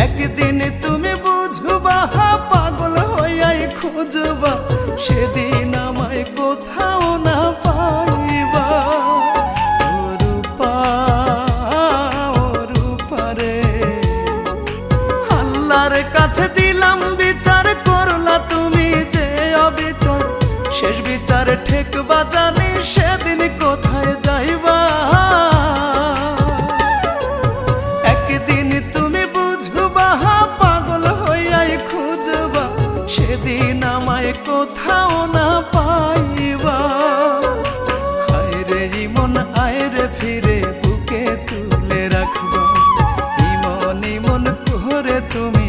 একদিন তুমি বুঝবা, পাগল হইয়াই খুঁজবা, সেদিন আমায় কোথাও না পাইবা। ও রূপা, ও রূপা রে, আল্লাহর কাছে দিলাম বিচার, করলা তুমি যে অবিচার। শেষ বিচার ঠেকবা জানি, সেদিন কোথায় যাইবা। একদিন তুমি বুঝবা, পাগল হইয়াই খুঁজবা, সেদিন আমায় কোথাও না পাইবা। হায় রে ইমন, আয় রে ফিরে, বুকে তুলে রাখবা। ইমন ইমন করে তুমি